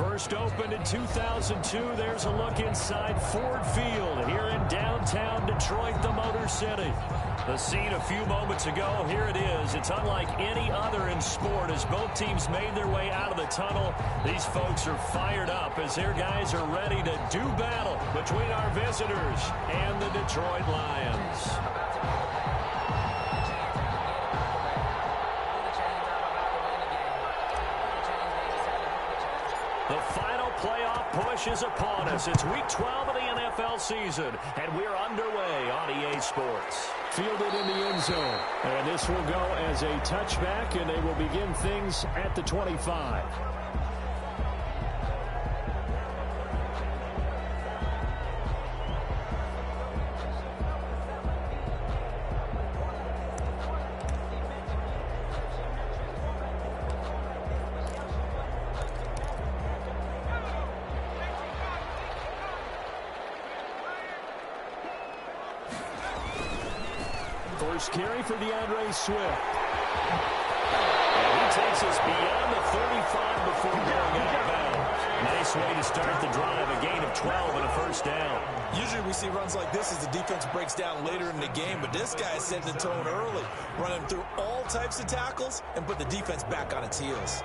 First opened in 2002, there's a look inside Ford Field here in downtown Detroit, the Motor City. The scene a few moments ago, here it is. It's unlike any other in sport as both teams made their way out of the tunnel. These folks are fired up as their guys are ready to do battle between our visitors and the Detroit Lions. The final playoff push is upon us. It's week 12 of the NFL season, and we're underway on EA Sports. Fielded in the end zone, and this will go as a touchback, and they will begin things at the 25. First carry for DeAndre Swift. And he takes us beyond the 35 before going out of bounds. Nice way to start the drive, a gain of 12 and a first down. Usually we see runs like this as the defense breaks down later in the game, but this guy is setting the tone early, running through all types of tackles and put the defense back on its heels.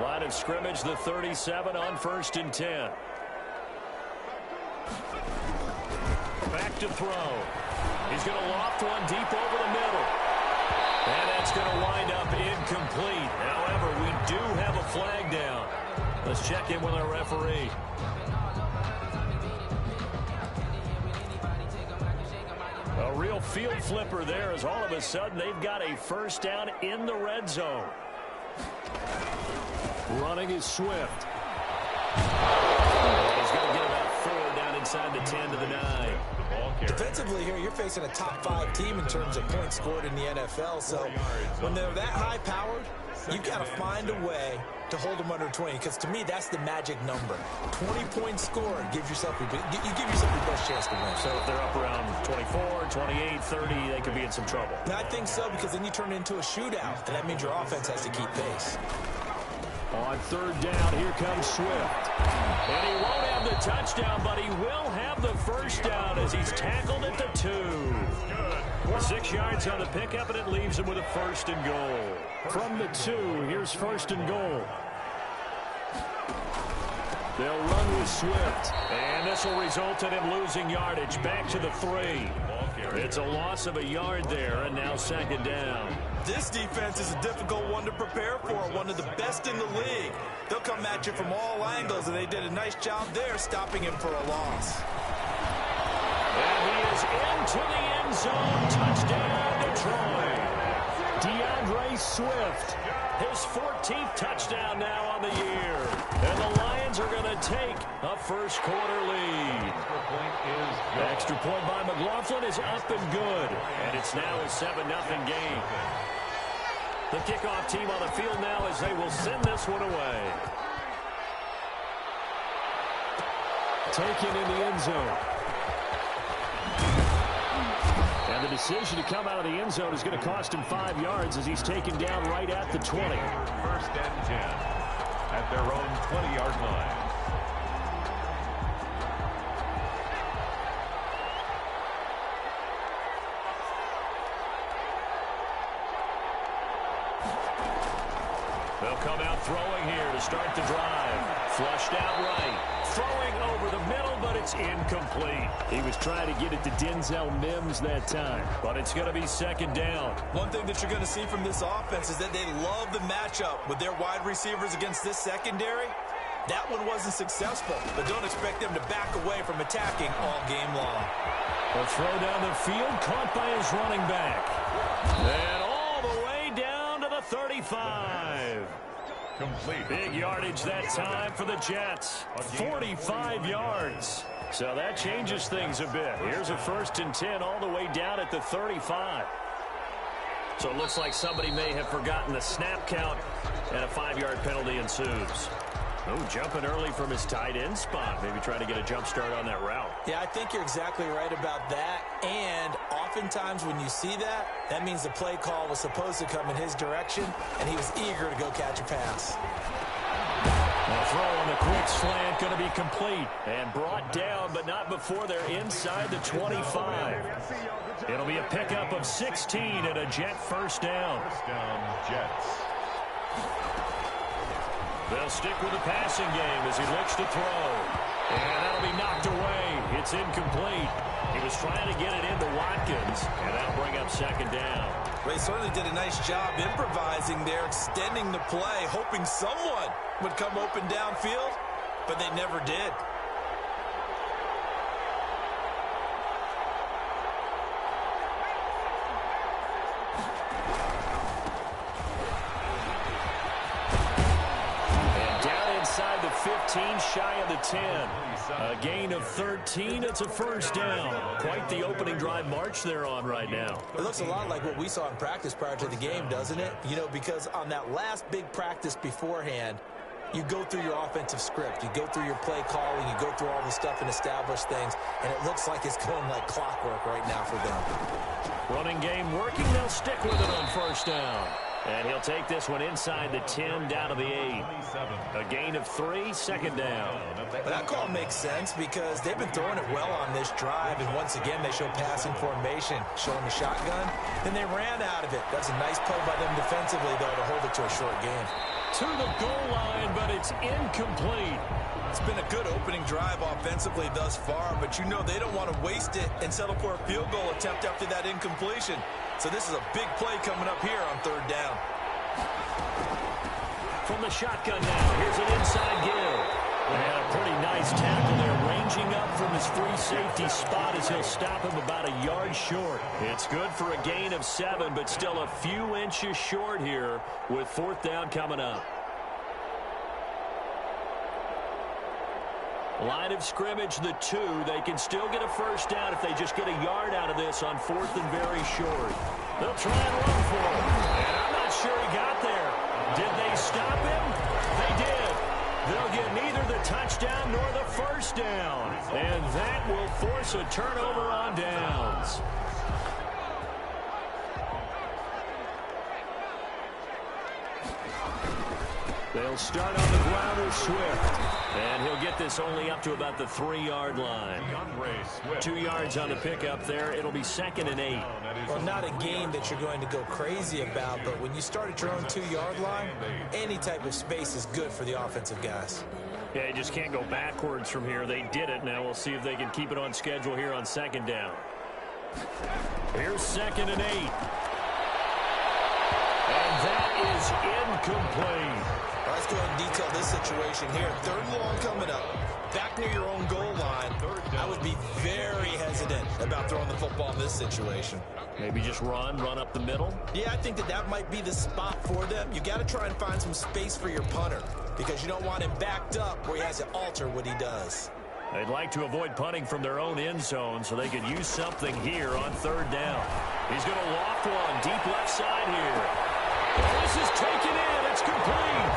Line of scrimmage, the 37 on 1st and 10. Back to throw. He's going to loft one deep over the middle. And that's going to wind up incomplete. However, we do have a flag down. Let's check in with our referee. A real field flipper there as all of a sudden they've got a first down in the red zone. Running is Swift. He's going to get about 4 down inside the 10 to the 9. Defensively here, you're facing a top 5 team in terms of points scored in the NFL. So when they're that high-powered, you've got to find a way to hold them under 20. Because to me, that's the magic number. 20 points scored gives yourself you give yourself your best chance to win. So if they're up around 24, 28, 30, they could be in some trouble. I think so, because then you turn it into a shootout, and that means your offense has to keep pace. On 3rd down, here comes Swift. And he won't have the touchdown, but he will have the first down as he's tackled at the 2. 6 yards on the pickup, and it leaves him with a 1st and goal. From the 2, here's 1st and goal. They'll run with Swift. And this will result in him losing yardage. Back to the 3. It's a loss of a yard there, and now 2nd down. This defense is a difficult one to prepare for, one of the best in the league. They'll come at you from all angles, and they did a nice job there stopping him for a loss. And he is into the end zone. Touchdown, Detroit. DeAndre Swift, his 14th touchdown now on the year. And the Lions are going to take a first-quarter lead. Extra point by McLaughlin is up and good. And it's now a 7-0 game. The kickoff team on the field now as they will send this one away. Taken in the end zone. And the decision to come out of the end zone is going to cost him 5 yards as he's taken down right at the 20. 1st and 10 at their own 20-yard line. They'll come out throwing here to start the drive. Flushed out right. Throwing over the middle, but it's incomplete. He was trying to get it to Denzel Mims that time, but it's going to be 2nd down. One thing that you're going to see from this offense is that they love the matchup with their wide receivers against this secondary. That one wasn't successful, but don't expect them to back away from attacking all game long. A throw down the field, caught by his running back. And all the way down to the 35. Complete. Big yardage that time for the Jets. 45 yards. So that changes things a bit. Here's a 1st and 10 all the way down at the 35. So it looks like somebody may have forgotten the snap count, and a 5-yard penalty ensues. Oh, jumping early from his tight end spot. Maybe trying to get a jump start on that route. Yeah, I think you're exactly right about that. And oftentimes when you see that, that means the play call was supposed to come in his direction, and he was eager to go catch a pass. The throw on the quick slant going to be complete and brought down, but not before they're inside the 25. It'll be a pickup of 16 and a Jet first down. First down, Jets. They'll stick with the passing game as he looks to throw. And that'll be knocked away. It's incomplete. He was trying to get it into Watkins, and that'll bring up second down. Well, he certainly did a nice job improvising there, extending the play, hoping someone would come open downfield, but they never did. And down inside the 15, shy of the 10. A gain of 13. It's a first down. Quite the opening drive march they're on right now. It looks a lot like what we saw in practice prior to the game, doesn't it? You know, because on that last big practice beforehand, you go through your offensive script. You go through your play calling. You go through all the stuff and establish things. And it looks like it's going like clockwork right now for them. Running game working. They'll stick with it on first down. And he'll take this one inside the 10 down to the 8. A gain of 3, second down. But that call makes sense because they've been throwing it well on this drive. And once again, they show passing formation, showing the shotgun. Then they ran out of it. That's a nice play by them defensively, though, to hold it to a short game. To the goal line, but it's incomplete. It's been a good opening drive offensively thus far, but you know they don't want to waste it and settle for a field goal attempt after that incompletion. So this is a big play coming up here on third down. From the shotgun now, here's an inside give. And a pretty nice tackle there, ranging up from his free safety spot as he'll stop him about a yard short. It's good for a gain of 7, but still a few inches short here with fourth down coming up. Line of scrimmage, the 2. They can still get a first down if they just get a yard out of this on fourth and very short. They'll try and run for him. And I'm not sure he got there. Did they stop him? They did. They'll get neither the touchdown nor the first down. And that will force a turnover on downs. They'll start on the ground with Swift. And he'll get this only up to about the 3-yard line. 2 yards on the pickup there. It'll be second and 8. Well, not a game that you're going to go crazy about, but when you start at your own 2-yard line, any type of space is good for the offensive guys. Yeah, you just can't go backwards from here. They did it. Now we'll see if they can keep it on schedule here on second down. Here's second and 8. And that is incomplete. Let's go ahead and detail this situation here. Third and long coming up. Back near your own goal line. I would be very hesitant about throwing the football in this situation. Maybe just run up the middle? Yeah, I think that might be the spot for them. You got to try and find some space for your punter because you don't want him backed up where he has to alter what he does. They'd like to avoid punting from their own end zone so they could use something here on third down. He's going to loft one deep left side here. And this is taken in. It's complete.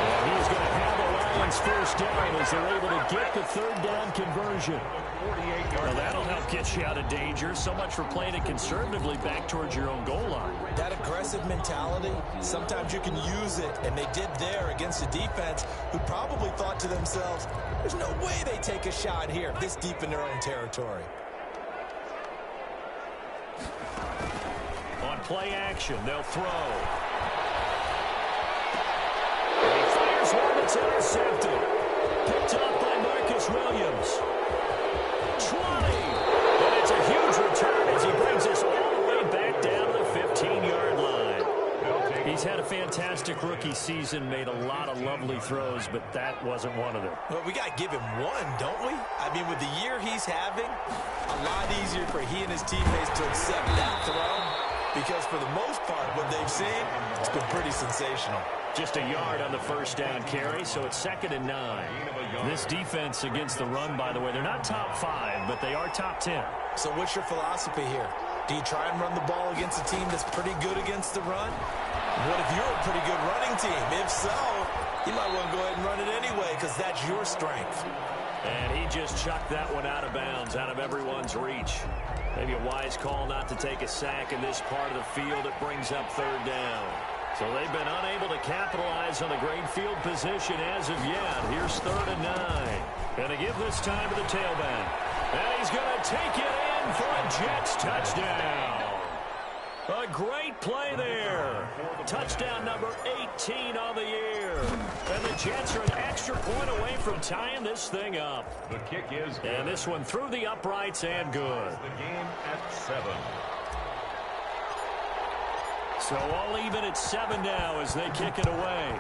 And he's going to have a Lions first down as they're able to get the third down conversion. Well, that'll help get you out of danger. So much for playing it conservatively back towards your own goal line. That aggressive mentality, sometimes you can use it, and they did there against a defense who probably thought to themselves, there's no way they take a shot here this deep in their own territory. On play action, they'll throw. He fires one that's intercepted. Picked up by Marcus Williams. 20. And it's a huge return as he brings us all the way back down to the 15-yard line. He's had a fantastic rookie season, made a lot of lovely throws, but that wasn't one of them. Well, we got to give him one, don't we? I mean, with the year he's having, a lot easier for he and his teammates to accept that throw. Because for the most part, what they've seen, it's been pretty sensational. Just a yard on the first down carry, so it's second and 9. This defense against the run, by the way, they're not top 5, but they are top 10. So what's your philosophy here? Do you try and run the ball against a team that's pretty good against the run? What if you're a pretty good running team? If so, you might want to go ahead and run it anyway because that's your strength. And he just chucked that one out of bounds, out of everyone's reach. Maybe a wise call not to take a sack in this part of the field. It brings up third down. So they've been unable to capitalize on the great field position as of yet. Here's 3rd and 9. Going to give this time to the tailback. And he's going to take it in for a Jets touchdown. A great play there. Touchdown number 18 on the year. And the Jets are an extra point away from tying this thing up. The kick is good. And this one through the uprights and good. The game at 7. So all even at 7 now as they kick it away.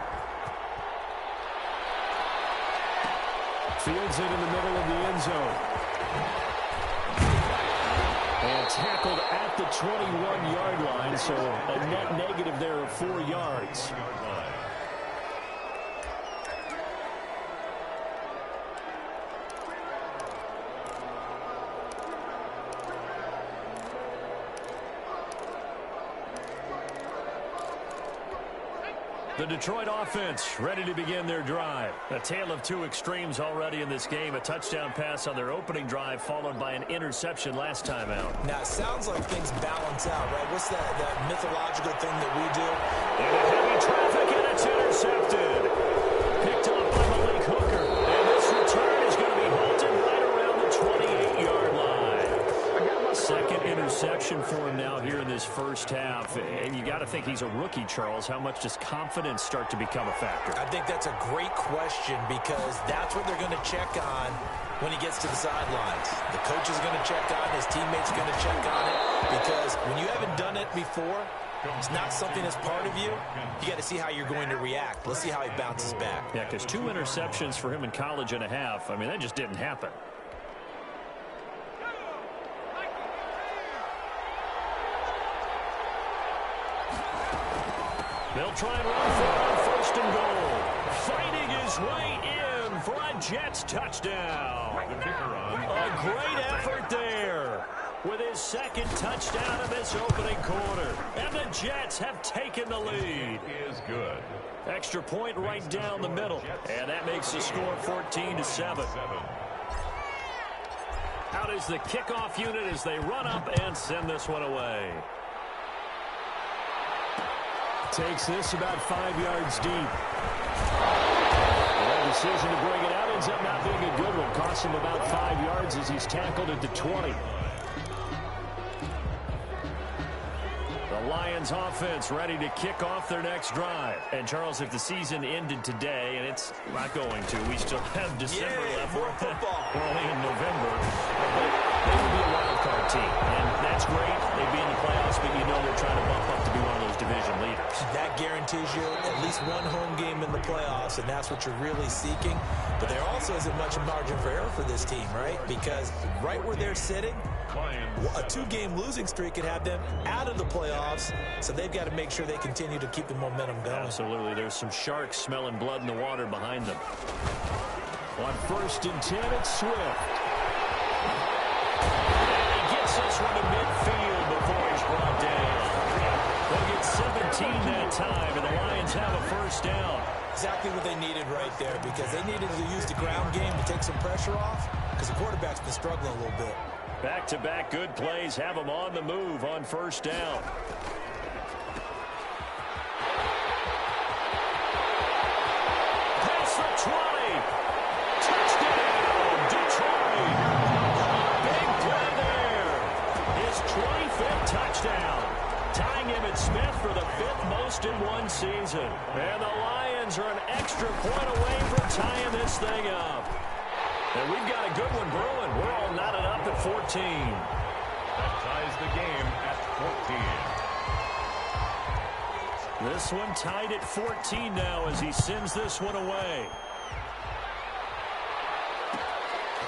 Fields it in the middle of the end zone. And tackled at the 21-yard line, so a net negative there of 4 yards. The Detroit offense ready to begin their drive. A tale of two extremes already in this game. A touchdown pass on their opening drive followed by an interception last time out. Now, it sounds like things balance out, right? What's that mythological thing that we do? Into heavy traffic, and it's intercepted. Picked up by Malik Hooker. And this return is going to be halted right around the 28-yard line. Second interception for him now here in this first half. And you got to think he's a rookie, Charles. How much does confidence start to become a factor? I think that's a great question because that's what they're going to check on when he gets to the sidelines. The coach is going to check on it. His teammates are going to check on it because when you haven't done it before, it's not something that's part of you. You got to see how you're going to react. Let's see how he bounces back. Yeah, because 2 interceptions for him in college and a half. I mean, that just didn't happen. They'll try and run for it on 1st and goal. Fighting his way in for a Jets touchdown. A great effort there with his 2nd touchdown of this opening quarter. And the Jets have taken the lead. Is good. Extra point right down the middle. And that makes the score 14-7. Out is the kickoff unit as they run up and send this one away. Takes this about 5 yards deep. The decision to bring it out ends up not being a good one. Costs him about 5 yards as he's tackled at the 20. The Lions offense ready to kick off their next drive. And Charles, if the season ended today, and it's not going to, we still have December left. More football. We're only in November. But they would be a wild card team. And that's great. They'd be in the playoffs, but you know they're trying to bump up to be one of those division leaders. That guarantees you at least one home game in the playoffs, and that's what you're really seeking. But there also isn't much margin for error for this team, right? Because right where they're sitting, a 2-game losing streak could have them out of the playoffs, so they've got to make sure they continue to keep the momentum going. Absolutely. There's some sharks smelling blood in the water behind them. On 1st and 10, it's Swift. And he gets this one to midfield before he's brought down. They'll get 17 that time, and the Lions have a 1st down. Exactly what they needed right there because they needed to use the ground game to take some pressure off because the quarterback's been struggling a little bit. Back-to-back good plays have them on the move on 1st down. Past the 20. Touchdown, Detroit. Big play there. His 25th touchdown. Tying him at Smith for the 5th most in one season. And the Lions are an extra point away from tying this thing up. And we've got a good one brewing. We're all knotted up at 14. That ties the game at 14. This one tied at 14 now as he sends this one away.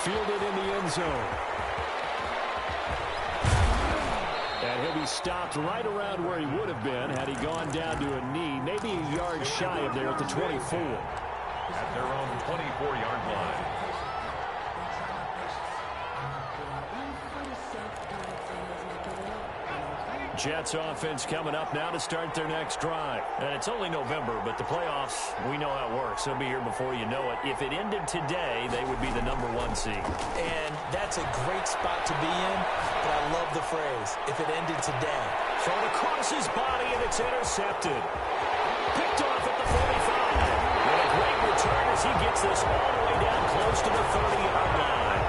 Fielded in the end zone. And he'll be stopped right around where he would have been had he gone down to a knee, maybe a yard shy of there at the 24. At their own 24-yard line. Jets offense coming up now to start their next drive. And it's only November, but the playoffs, we know how it works. They'll be here before you know it. If it ended today, they would be the #1 seed. And that's a great spot to be in, but I love the phrase, if it ended today. Thrown across his body, and it's intercepted. Picked off at the 45. And a great return as he gets this all the way down close to the 30-yard line.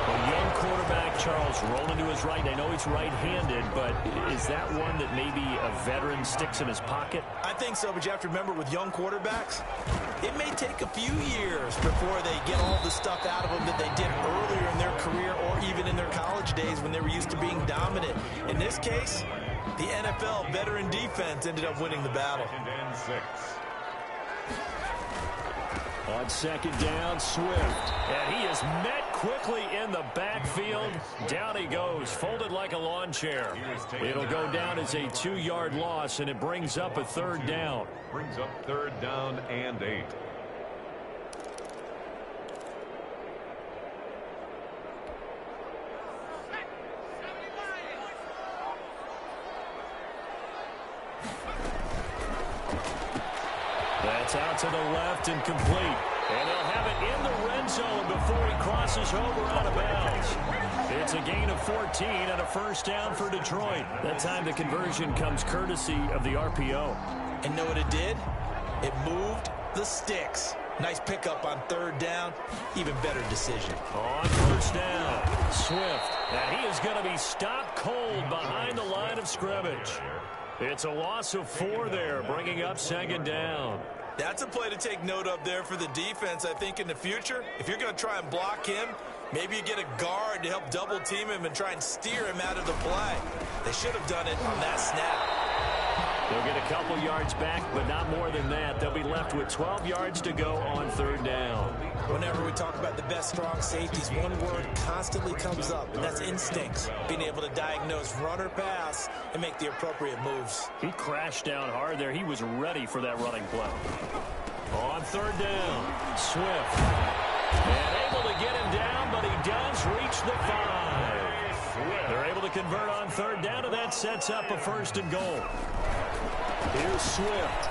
A young quarterback, Charles, rolling to his right. I know he's right-handed, but is that one that maybe a veteran sticks in his pocket? I think so, but you have to remember with young quarterbacks, it may take a few years before they get all the stuff out of them that they did earlier in their career or even in their college days when they were used to being dominant. In this case, the NFL veteran defense ended up winning the battle. And 6. On second down, Swift. And he is met quickly in the backfield. Down he goes, folded like a lawn chair. It'll go down as a 2-yard loss, and it brings up a third down. Brings up third down and 8. That's out to the left and complete. And they'll have it in the red zone before he crosses over out of bounds. It's a gain of 14 and a first down for Detroit. That time the conversion comes courtesy of the RPO. And know what it did? It moved the sticks. Nice pickup on third down. Even better decision. On first down, Swift. And he is going to be stopped cold behind the line of scrimmage. It's a loss of 4 there, bringing up second down. That's a play to take note of there for the defense, I think, in the future. If you're going to try and block him, maybe you get a guard to help double team him and try and steer him out of the play. They should have done it on that snap. They'll get a couple yards back, but not more than that. They'll be left with 12 yards to go on third down. Whenever we talk about the best strong safeties, one word constantly comes up, and that's instincts. Being able to diagnose run or pass and make the appropriate moves. He crashed down hard there. He was ready for that running play. On third down, Swift. And able to get him down, but he does reach the 5. They're able to convert on third down, and that sets up a first and goal. Here's Swift.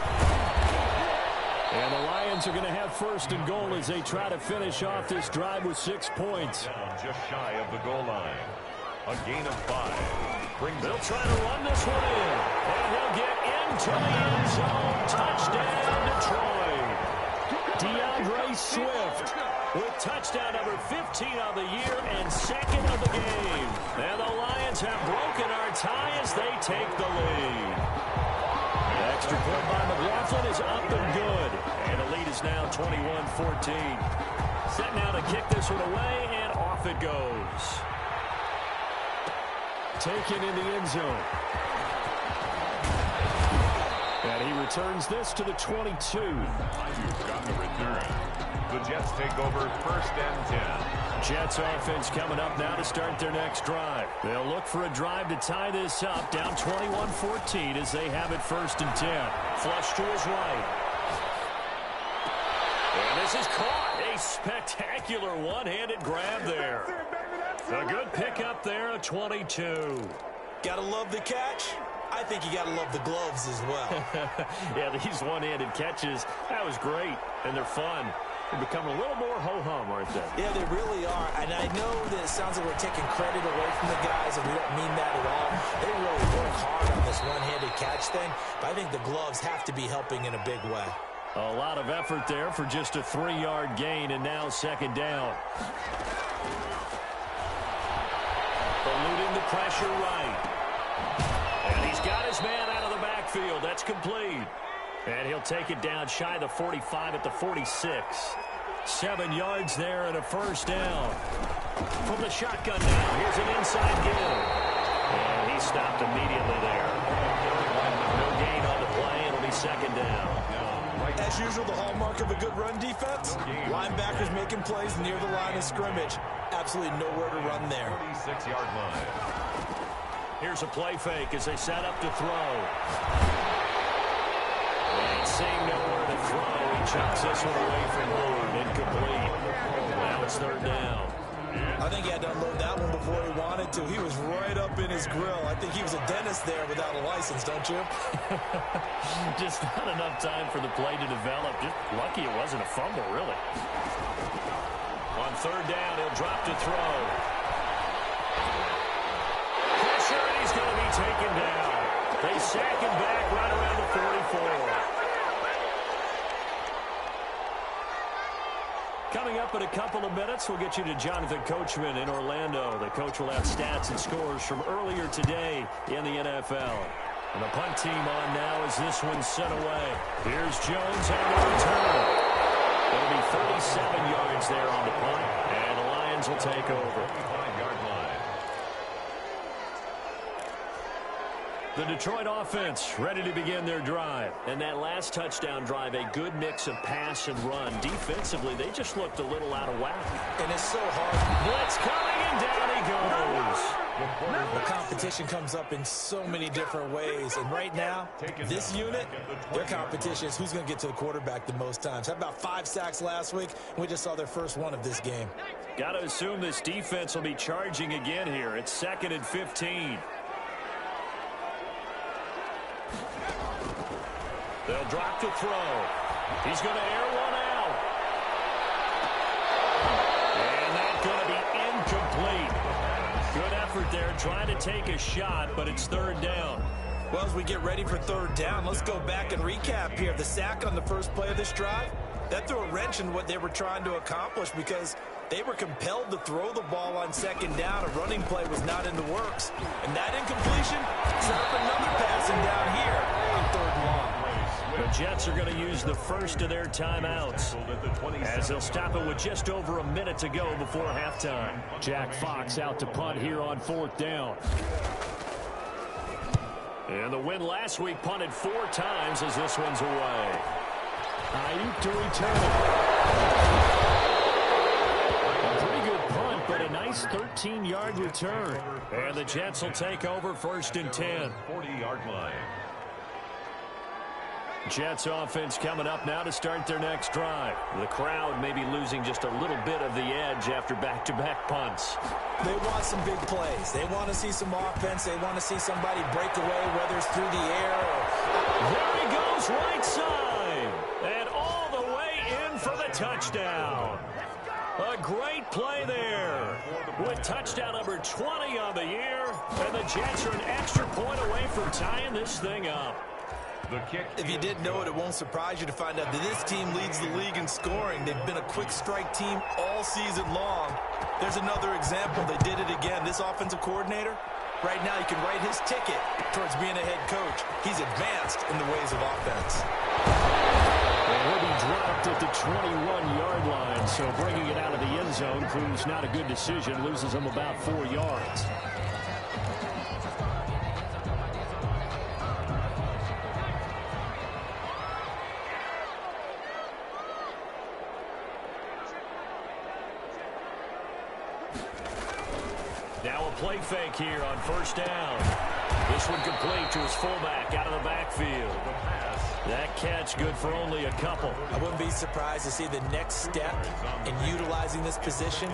And the Lions are going to have first and goal as they try to finish off this drive with 6 points. Just shy of the goal line. A gain of 5. They'll try to run this one in. And he'll get into the end zone. Touchdown, Detroit. DeAndre Swift with touchdown number 15 on the year and second of the game. And the Lions have broken our tie as they take the lead. The extra point by McLaughlin is up and good. And the lead is now 21-14. Set now to kick this one away, and off it goes. Taken in the end zone. And he returns this to the 22. You've got the return. The Jets take over first and 10. Jets offense coming up now to start their next drive. They'll look for a drive to tie this up, down 21-14 as they have it first and 10. Flush to his right. And this is caught. A spectacular one-handed grab there. A good pickup there, a 22. Gotta love the catch. I think you gotta love the gloves as well. Yeah, these one-handed catches, that was great, and they're fun. They're becoming a little more ho-hum, aren't they? Yeah, they really are. And I know that it sounds like we're taking credit away from the guys, and we don't mean that at all. They really work hard on this one-handed catch thing, but I think the gloves have to be helping in a big way. A lot of effort there for just a 3-yard gain, and now second down. Eluding the pressure right. And he's got his man out of the backfield. That's complete. And he'll take it down shy of the 45 at the 46. 7 yards there and a first down. From the shotgun now, here's an inside give. And he stopped immediately there. No gain on the play. It'll be second down. As usual, the hallmark of a good run defense, linebackers making plays near the line of scrimmage. Absolutely nowhere to run there. 46-yard line. Here's a play fake as they set up to throw. Ain't seeing nowhere to throw. He chucks this one away from home. Incomplete. Now it's third down. I think he had to unload that one before he wanted to. He was right up in his grill. I think he was a dentist there without a license, don't you? Just not enough time for the play to develop. Just lucky it wasn't a fumble, really. On third down, he'll drop to throw. Pressure, and he's going to be taken down. They sack him back right around the 44. Coming up in a couple of minutes, we'll get you to Jonathan Coachman in Orlando. The coach will have stats and scores from earlier today in the NFL. And the punt team on now as this one's sent away. Here's Jones on the return. It'll be 37 yards there on the punt, and the Lions will take over. 5-yard line. The Detroit offense ready to begin their drive. And that last touchdown drive, a good mix of pass and run. Defensively, they just looked a little out of whack. And it's so hard. Blitz coming, and down he goes. The competition comes up in so many different ways. And right now, this unit, their competition is who's going to get to the quarterback the most times. How about 5 sacks last week? We just saw their first one of this game. Got to assume this defense will be charging again here. It's 2nd and 15. They'll drop to throw. He's going to air one out. And that's going to be incomplete. Good effort there trying to take a shot, but it's 3rd down. Well, as we get ready for 3rd down, let's go back and recap here. The sack on the first play of this drive, that threw a wrench in what they were trying to accomplish because they were compelled to throw the ball on 2nd down. A running play was not in the works. And that incompletion set up another passing down here on 3rd and long. The Jets are going to use the first of their timeouts as they'll stop it with just over a minute to go before halftime. Jack Fox out to punt here on 4th down. And the win last week punted 4 times as this one's away. Ayuk to return it. A pretty good punt, but a nice 13-yard return. And the Jets will take over 1st and 10. 40-yard line. Jets offense coming up now to start their next drive. The crowd may be losing just a little bit of the edge after back-to-back punts. They want some big plays. They want to see some offense. They want to see somebody break away, whether it's through the air or... There he goes, right side. And all the way in for the touchdown. A great play there. With touchdown number 20 on the year. And the Jets are an extra point away from tying this thing up. The kick. If you didn't know it, it won't surprise you to find out that this team leads the league in scoring. They've been a quick strike team all season long. There's another example. They did it again. This offensive coordinator, right now he can write his ticket towards being a head coach. He's advanced in the ways of offense. And he'll be dropped at the 21-yard line, so bringing it out of the end zone proves not a good decision. Loses him about 4 yards. Now a play fake here on 1st down. This one complete to his fullback out of the backfield. That catch good for only a couple. I wouldn't be surprised to see the next step in utilizing this position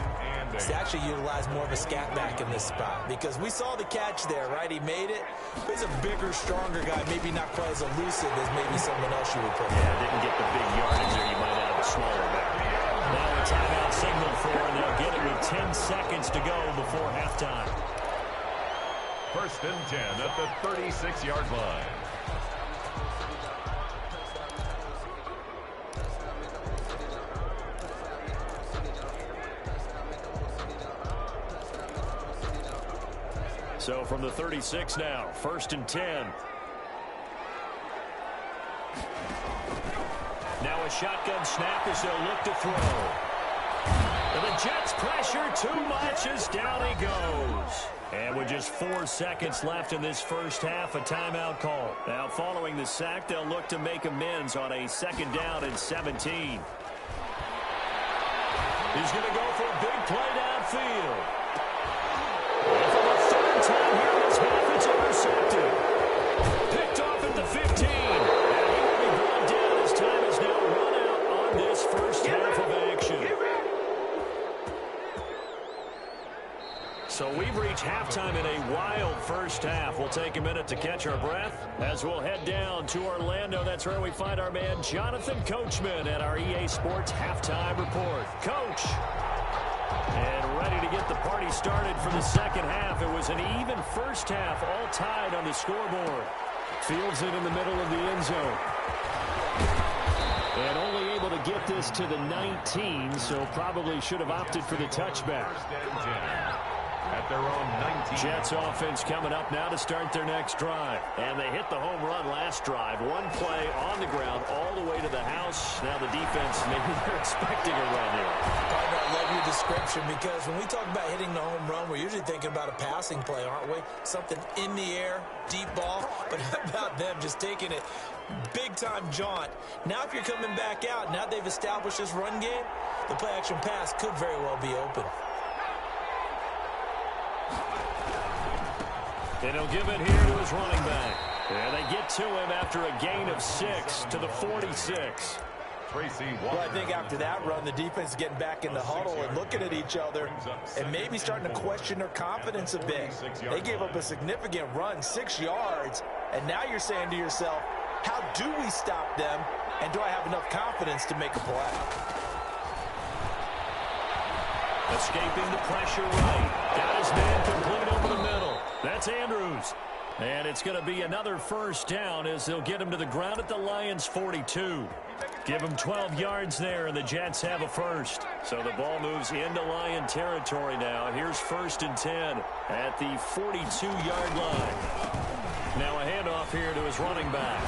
is to actually utilize more of a scat back in this spot. Because we saw the catch there, right? He made it. He's a bigger, stronger guy, maybe not quite as elusive as maybe someone else you would put. Yeah, didn't get the big yardage there. You might have a smaller back. Now a timeout signal for, and they'll get it with 10 seconds to go before halftime. 1st and 10 at the 36-yard line. So from the 36 now, 1st and 10. Now a shotgun snap as they'll look to throw. And the Jets pressure too much as down he goes. And with just 4 seconds left in this first half, a timeout call. Now following the sack, they'll look to make amends on a 2nd down and 17. He's going to go for a big play downfield. And for the 3rd time here in this half, it's intercepted. Picked off at the 15. And he will be brought down as time is now run out on this first half of action. So we've reached halftime in a wild first half. We'll take a minute to catch our breath as we'll head down to Orlando. That's where we find our man Jonathan Coachman at our EA Sports Halftime Report. Coach. And ready to get the party started for the second half. It was an even first half, all tied on the scoreboard. Fields it in the middle of the end zone. And only able to get this to the 19, so probably should have opted for the touchback. At their own 19. Jets offense coming up now to start their next drive. And they hit the home run last drive. One play on the ground all the way to the house. Now the defense, maybe they're expecting a run here. Partner, I love your description because when we talk about hitting the home run, we're usually thinking about a passing play, aren't we? Something in the air, deep ball. But how about them just taking it big-time jaunt? Now if you're coming back out, now they've established this run game, the play-action pass could very well be open. And he'll give it here to his running back. And they get to him after a gain of 6 to the 46. Well, I think after that run, the defense is getting back in the huddle and looking at each other and maybe starting to question their confidence a bit. They gave up a significant run, 6 yards, and now you're saying to yourself, how do we stop them, and do I have enough confidence to make a play? Escaping the pressure right. Got his man complete over the middle. That's Andrews. And it's going to be another first down as they'll get him to the ground at the Lions' 42. Give him 12 yards there, and the Jets have a first. So the ball moves into Lion territory now. Here's 1st and 10 at the 42-yard line. Now a handoff here to his running back.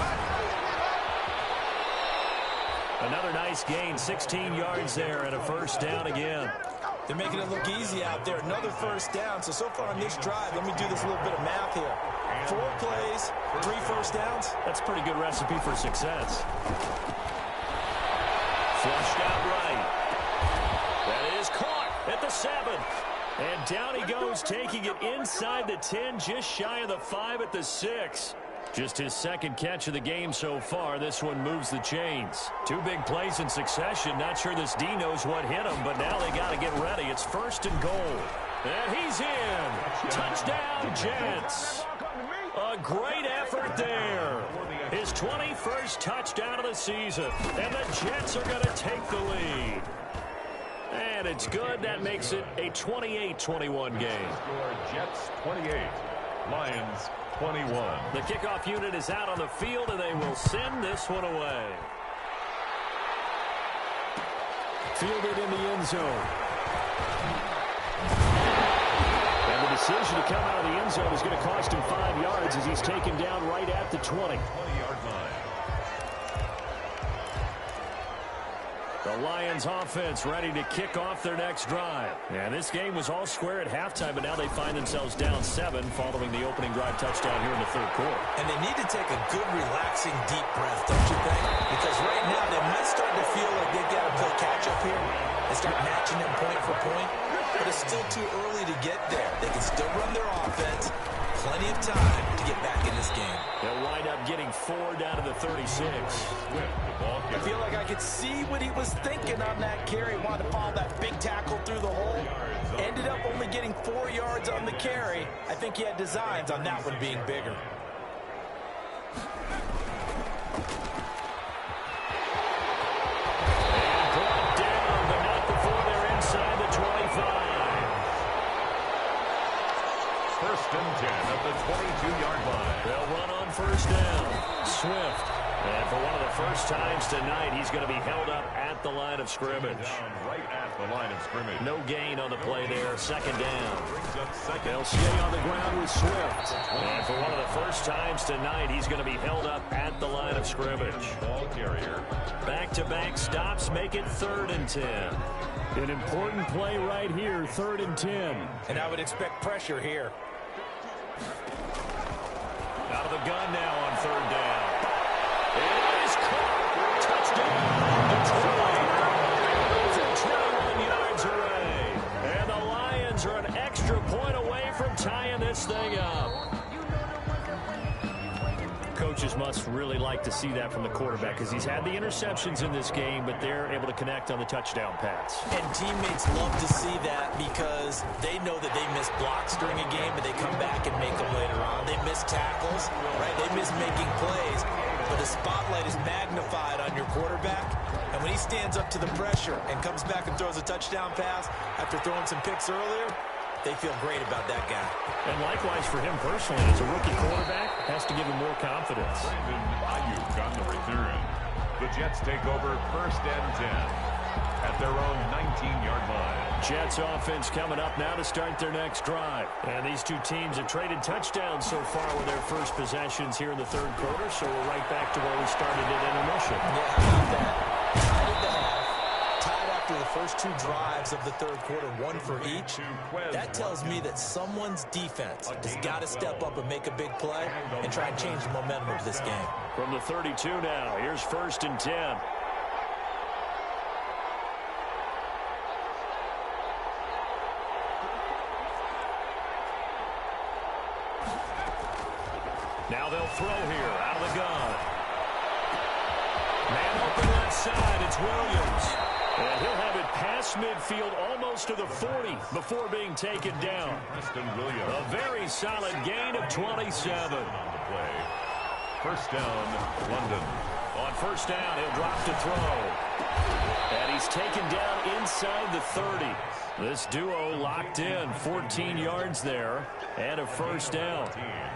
Another nice gain, 16 yards there, and a first down again. They're making it look easy out there. Another first down. So far on this drive, let me do this little bit of math here. 4 plays, 3 first downs. That's a pretty good recipe for success. Flushed out right. That is caught at the 7. And down he goes, taking it inside the 10, just shy of the 5 at the 6. Just his second catch of the game so far. This one moves the chains. 2 big plays in succession. Not sure this D knows what hit him, but now they got to get ready. It's 1st and goal. And he's in. Touchdown, Jets. A great effort there. His 21st touchdown of the season. And the Jets are going to take the lead. And it's good. That makes it a 28-21 game. Score Jets 28, Lions 21. The kickoff unit is out on the field, and they will send this one away. Fielded in the end zone. And the decision to come out of the end zone is going to cost him 5 yards as he's taken down right at the 20. 20-yard line. The Lions offense ready to kick off their next drive. And this game was all square at halftime, but now they find themselves down 7 following the opening drive touchdown here in the 3rd quarter. And they need to take a good, relaxing, deep breath, don't you think? Because right now they might start to feel like they've got to play catch-up here and start matching them point for point. But it's still too early to get there. They can still run their offense. Plenty of time to get back in this game. They'll wind up getting 4 down to the 36. I feel like I could see what he was thinking on that carry. Wanted to follow that big tackle through the hole. Ended up only getting 4 yards on the carry. I think he had designs on that one being bigger. And brought down, but not before they're inside the 25. 1st and 10 at the 22-yard line. They'll run on 1st down. Swift. And for one of the first times tonight, he's going to be held up at the line of scrimmage. Down right at the line of scrimmage. No gain on the play there. 2nd down. Brings up 2nd. They'll stay on the ground with Swift. And for one of the first times tonight, he's going to be held up at the line of scrimmage. Ball carrier. Back-to-back stops make it 3rd and 10. An important play right here, 3rd and 10. And I would expect pressure here. Out of the gun now on 3rd down. It is caught. Touchdown, Detroit. 21 yards away. And the Lions are an extra point away from tying this thing up. Coaches must really like to see that from the quarterback because he's had the interceptions in this game, but they're able to connect on the touchdown pass. And teammates love to see that because they know that they miss blocks during a game, but they come back and make them later on. They miss tackles, right? They miss making plays, but the spotlight is magnified on your quarterback. And when he stands up to the pressure and comes back and throws a touchdown pass after throwing some picks earlier, they feel great about that guy. And likewise for him personally, as a rookie quarterback, has to give him more confidence. Brandon Ayuk on the return. The Jets take over 1st and 10 at their own 19-yard line. Jets offense coming up now to start their next drive. And these two teams have traded touchdowns so far with their first possessions here in the third quarter, so we're right back to where we started at intermission. Yeah, how about that? Tied at the half, tied after the first two drives of the third quarter, one for each. That tells me that someone's defense has got to step up and make a big play and try and change the momentum of this game. From the 32 now, here's 1st and 10. Now they'll throw here out of the gun. Man open left side, it's Williams. And he'll have it past midfield almost to the 40 before being taken down. Preston Williams. A very solid gain of 27. On the play. 1st down, London. On 1st down, he'll drop to throw. And he's taken down inside the 30. This duo locked in, 14 yards there, and a 1st down.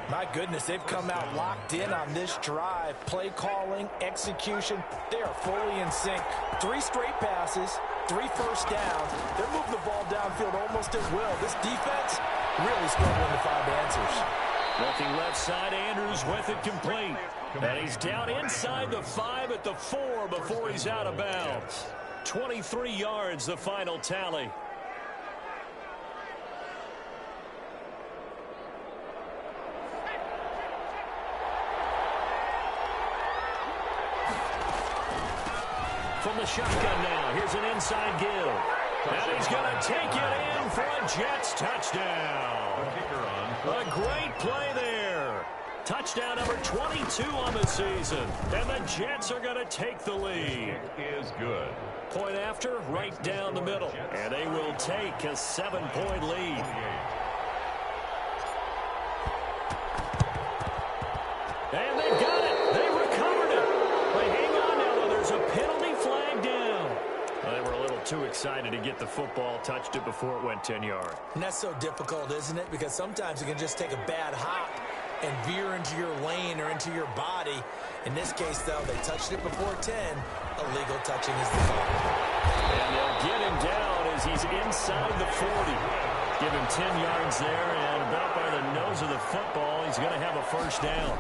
My goodness, they've come out locked in on this drive. Play calling, execution, they are fully in sync. 3 straight passes, 3 1st downs. They're moving the ball downfield almost at will. This defense really struggling to find answers. Looking left side, Andrews with it complete. And he's down inside the 5 at the 4 before he's out of bounds. 23 yards, the final tally. From the shotgun now, here's an inside give. And he's going to take it in for a Jets touchdown. A great play there. Touchdown number 22 on the season. And the Jets are going to take the lead. Is good. Point after, right down the middle. And they will take a 7-point lead. And they've got it. They recovered it. But hang on now, though. There's a penalty flag down. Well, they were a little too excited to get the football, touched it before it went 10 yards. And that's so difficult, isn't it? Because sometimes it can just take a bad hop and veer into your lane or into your body. In this case, though, they touched it before 10. Illegal touching is the call. And they'll get him down as he's inside the 40. Give him 10 yards there, and about by the nose of the football, he's going to have a 1st down.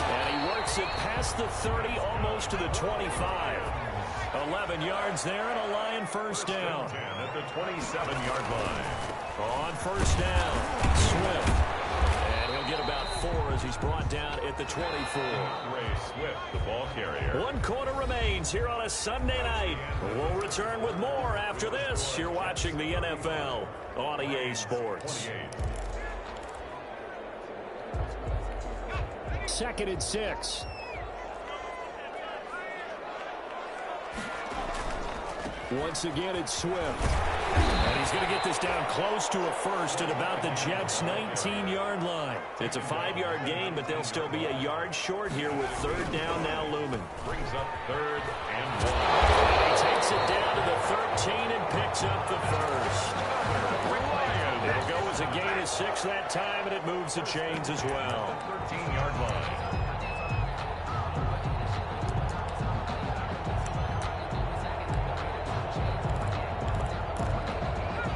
And he works it past the 30, almost to the 25. 11 yards there, and a Lion 1st down. At the 27-yard line. On 1st down, Swift. And he'll get about 4 as he's brought down at the 24. Ray Swift, the ball carrier. 1 quarter remains here on a Sunday night. We'll return with more after this. You're watching the NFL on EA Sports. 2nd and 6. Once again, it's Swift. And he's going to get this down close to a 1st at about the Jets' 19-yard line. It's a 5-yard gain, but they'll still be a yard short here with 3rd down now looming. Brings up 3rd and 1. And he takes it down to the 13 and picks up the 1st. It'll go as a gain of 6 that time, and it moves the chains as well. 13-yard line.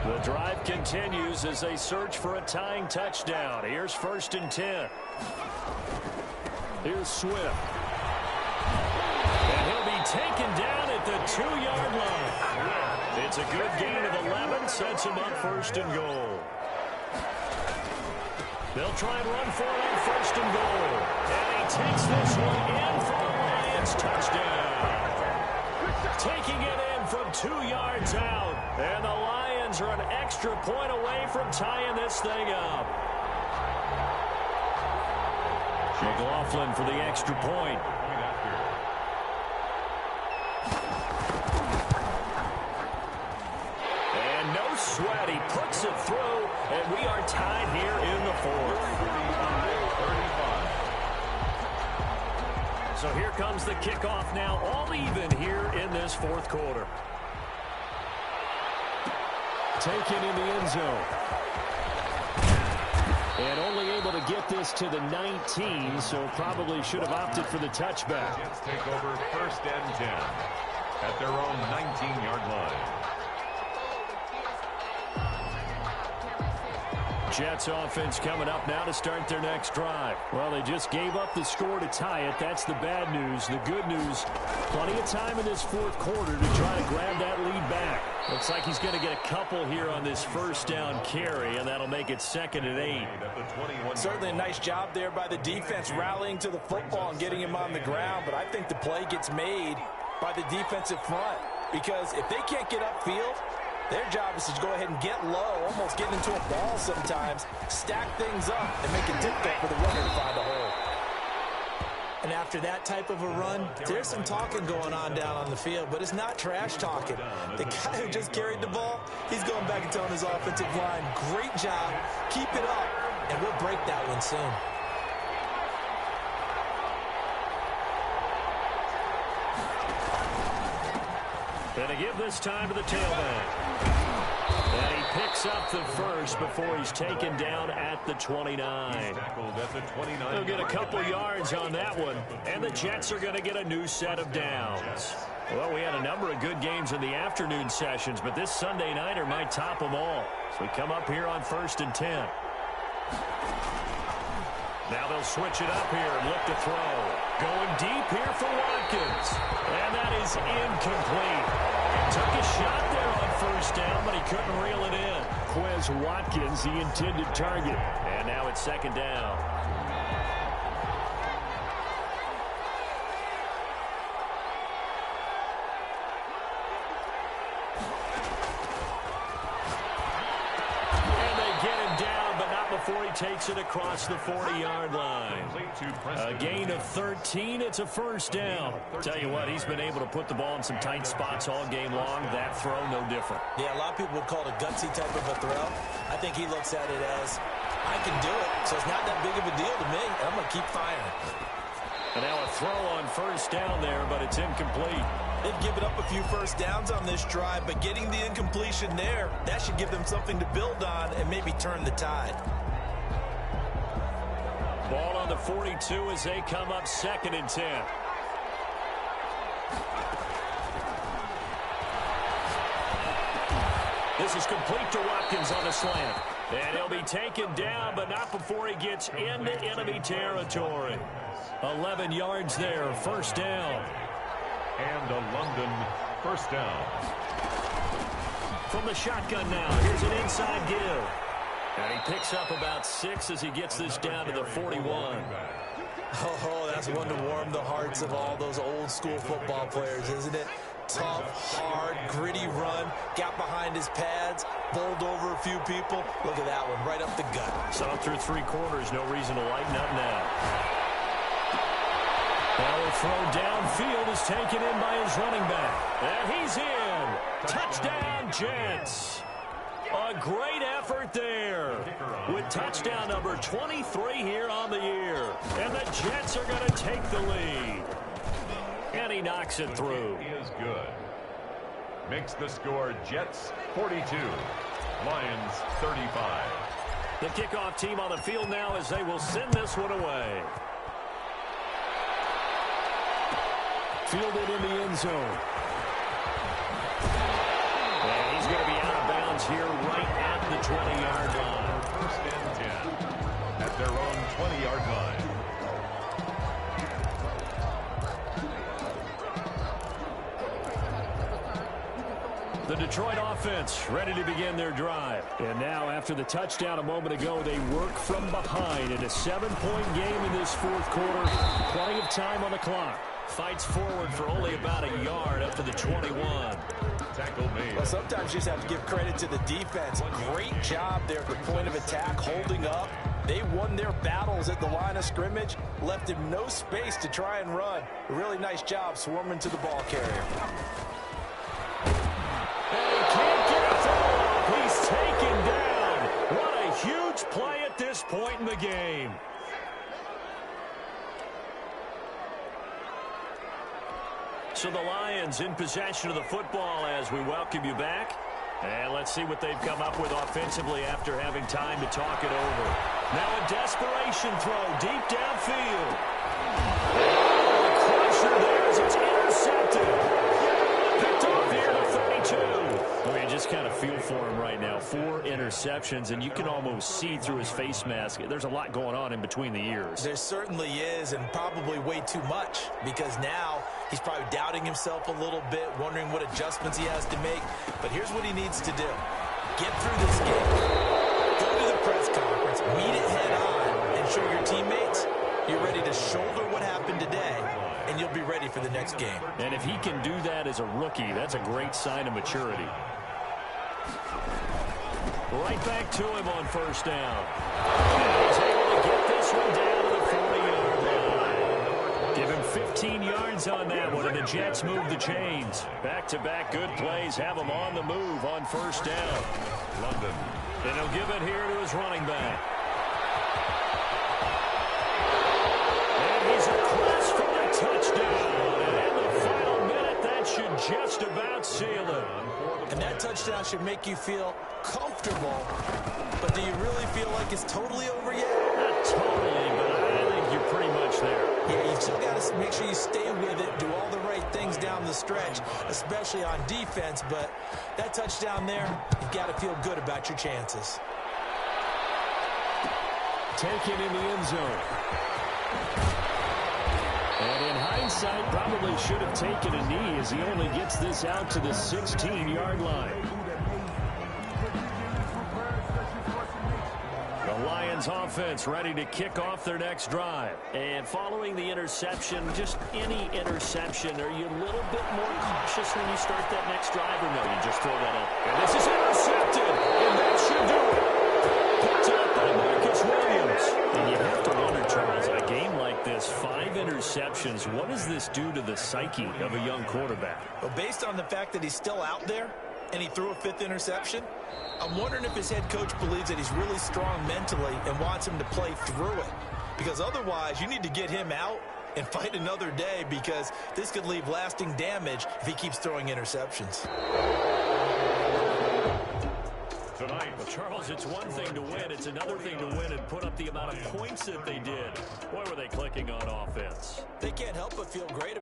The drive continues as they search for a tying touchdown. Here's 1st and 10. Here's Swift. And he'll be taken down at the 2-yard line. It's a good gain of 11, sets him up 1st and goal. They'll try and run for it on 1st and goal. And he takes this one in for a Lions touchdown. Taking it in from 2 yards out. And the Lions are an extra point away from tying this thing up. McLaughlin for the extra point. And no sweat. He puts it through, and we are tied here in the 4th. So here comes the kickoff now, all even here in this 4th quarter. Taken in the end zone. And only able to get this this to the 19, so probably should have opted for the touchback. Jets take over 1st and 10 at their own 19-yard line. Jets offense coming up now to start their next drive. Well, they just gave up the score to tie it. That's the bad news. The good news, plenty of time in this fourth quarter to try to grab that lead back. Looks like he's going to get a couple here on this first down carry, and that'll make it 2nd and 8. Certainly a nice job there by the defense rallying to the football and getting him on the ground, but I think the play gets made by the defensive front, because if they can't get upfield, their job is to go ahead and get low, almost get into a ball sometimes, stack things up, and make it difficult for the runner to find a hole. And after that type of a run, there's some talking going on down on the field, but it's not trash talking. The guy who just carried the ball, he's going back and telling his offensive line, great job, keep it up, and we'll break that one soon. And to give this time to the tailback. And he picks up the first before he's taken down at the 29. He'll get a couple yards on that one, and the Jets are going to get a new set of downs. Well, we had a number of good games in the afternoon sessions, but this Sunday nighter might top them all. So we come up here on 1st and 10. Now they'll switch it up here and look to throw. Going deep here for Watkins. And that is incomplete. Took a shot there on 1st down, but he couldn't reel it in. Quez Watkins, the intended target. And now it's 2nd down. Before he takes it across the 40-yard line. A gain of 13. It's a 1st down. Tell you what, he's been able to put the ball in some tight spots all game long. That throw, no different. Yeah, a lot of people would call it a gutsy type of a throw. I think he looks at it as, I can do it, so it's not that big of a deal to me. I'm going to keep firing. And now a throw on 1st down there, but it's incomplete. They've given up a few 1st downs on this drive, but getting the incompletion there, that should give them something to build on and maybe turn the tide. Ball on the 42 as they come up 2nd and 10. This is complete to Watkins on the slant. And he'll be taken down, but not before he gets into enemy territory. 11 yards there, 1st down. And a London 1st down. From the shotgun now, here's an inside give. And he picks up about 6 as he gets this down to the 41. Oh, that's one to warm the hearts of all those old school football players, isn't it? Tough, hard, gritty run, got behind his pads, bowled over a few people. Look at that one, right up the gut. So through 3 quarters, no reason to lighten up now. Now a throw downfield is taken in by his running back. And he's in. Touchdown, Jets. A great effort there with touchdown number 23 here on the year. And the Jets are going to take the lead. And he knocks it through. He is good. Makes the score Jets 42, Lions 35. The kickoff team on the field now as they will send this one away. Fielded in the end zone. And he's going to be out of bounds here right at the 20-yard line. 1st and 10 at their own 20-yard line. The Detroit offense ready to begin their drive. And now after the touchdown a moment ago, they work from behind in a 7-point game in this 4th quarter. Plenty of time on the clock. Fights forward for only about a yard up to the 21. Tackle made. Well, sometimes you just have to give credit to the defense. Great job there at the point of attack, holding up. They won their battles at the line of scrimmage, left him no space to try and run. A really nice job swarming to the ball carrier. And he can't get a throw. He's taken down. What a huge play at this point in the game. So the Lions in possession of the football as we welcome you back. And let's see what they've come up with offensively after having time to talk it over. Now a desperation throw deep downfield. Crusher there as it's intercepted. Picked off here to 32. Well, you just kind of feel for him right now. 4 interceptions, and you can almost see through his face mask. There's a lot going on in between the ears. There certainly is, and probably way too much, because now he's probably doubting himself a little bit, wondering what adjustments he has to make. But here's what he needs to do. Get through this game. Go to the press conference, meet it head on, and show your teammates you're ready to shoulder what happened today, and you'll be ready for the next game. And if he can do that as a rookie, that's a great sign of maturity. Right back to him on first down. He's able to get this one down to the 40-yard line. Give him 15 yards on that one, and the Jets move the chains. Back-to-back good plays have him on the move on first down. London. And he'll give it here to his running back. And he's across for the touchdown. And in the final minute, that should just about seal it. And that touchdown should make you feel comfortable. But do you really feel like it's totally over yet? Not totally, but I think you're pretty much there. Yeah, you've still got to make sure you stay with it, do all the right things down the stretch, especially on defense. But that touchdown there, you've got to feel good about your chances. Taken in the end zone. And in hindsight, probably should have taken a knee as he only gets this out to the 16-yard line. The Lions offense ready to kick off their next drive. And following the interception, just any interception, are you a little bit more cautious when you start that next drive, or no, you just throw that up? And this is intercepted, and that should do it. Picked up by Marcus Williams. And you have to wonder, Charles, a game like this, 5 interceptions, what does this do to the psyche of a young quarterback? Well, based on the fact that he's still out there and he threw a 5th interception, I'm wondering if his head coach believes that he's really strong mentally and wants him to play through it. Because otherwise, you need to get him out and fight another day, because this could leave lasting damage if he keeps throwing interceptions. Tonight, Well, Charles, it's one thing to win. It's another thing to win and put up the amount of points that they did. Boy, were they clicking on offense. They can't help but feel great